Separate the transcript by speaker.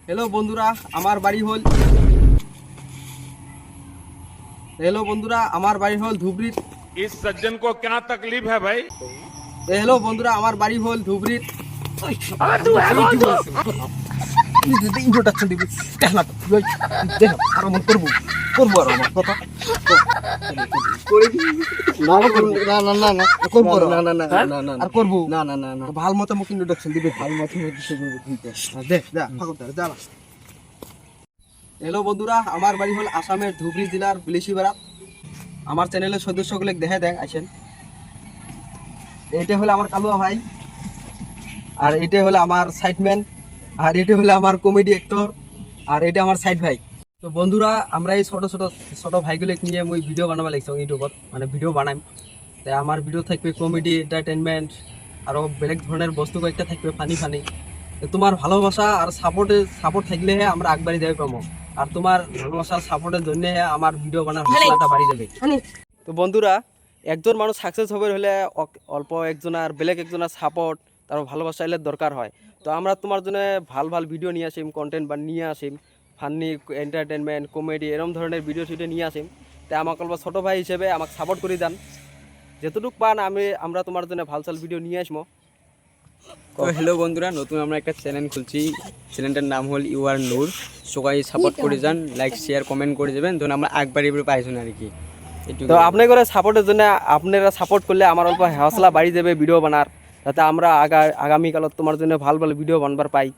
Speaker 1: Hello बंधुरा आमार बाड़ी हल धुबरी।
Speaker 2: इस सज्जन को क्या तकलीफ है भाई?
Speaker 1: हेलो बंधुरा आमार बाड़ी हल धुबरी। इंट्रोडक्शन दिबি দেখনা তো দেখ আর মন করব আর আমার কথা করে দি না না না না না করব না না না না না আর করব না না না না ভালো মতো মুখ ইন্ট্রোডাকশন দিবে ভালো মতো দিতে দেখ যা ফাগল যা। হ্যালো বন্ধুরা আমার বাড়ি হল আসামের ধুবরি জেলার বিলিশিপাড়া। আমার চ্যানেলের সদস্যগুলো দেখে দেখ আসেন। এটা হলো আমার কালুয়া ভাই, আর এটা হলো আমার সাইডম্যান, আর এটা হলো আমার কমেডি অ্যাক্টর, আর এটা আমার সাইড ভাই। তো বন্ধুরা আমরা এই ছোট ভাইগুলো নিয়ে মুই ভিডিও বানাবা লাগছি ইউটিউবত, মানে ভিডিও বানাই। তাই আমার ভিডিও থাকবে কমেডি এন্টারটেনমেন্ট, আরও বেলেগ ধরনের বস্তু কয়েকটা থাকবে ফানি। তোমার ভালোবাসা আর সাপোর্ট থাকলে আমরা আগবাড়ি যাবে পাবো, আর তোমার ভালোবাসার সাপোর্টের জন্য আমার ভিডিও বানার হসলাটা বাড়ি যাবে। তো বন্ধুরা একজন মানুষ সাকসেস হবে হলে অল্প একজনের বেলেগ একজনের সাপোর্ট তার ভালোবাসা এলে দরকার হয়। তো আমরা তোমার জন্য ভাল ভিডিও নিয়ে আসিম, কন্টেন্ট বা নিয়ে আসিম, ফানি এন্টারটেনমেন্ট কমেডি এরকম ধরনের ভিডিও নিয়ে আসিম। তাই আমাকে অল্প ছোটো ভাই হিসেবে আমাকে সাপোর্ট করে দেন, যেতটুকু পান আমরা তোমার জন্য ভালো ভিডিও নিয়ে আসবো।
Speaker 3: তো হ্যালো বন্ধুরা, নতুন আমরা একটা চ্যানেল খুলছি, চ্যানেলটার নাম হল ইউ আর নূর। সবাই সাপোর্ট করে যান, লাইক শেয়ার কমেন্ট করে যাবেন, ধরুন আমরা একবারই পাইছেন আর কি।
Speaker 1: তো আপনাদের সাপোর্টের জন্য আপনারা সাপোর্ট করলে আমার অল্প হসলা বাড়ি যাবে ভিডিও বানার, যাতে আমরা আগামীকালত তোমার জন্য ভালো ভিডিও বানবার পাই।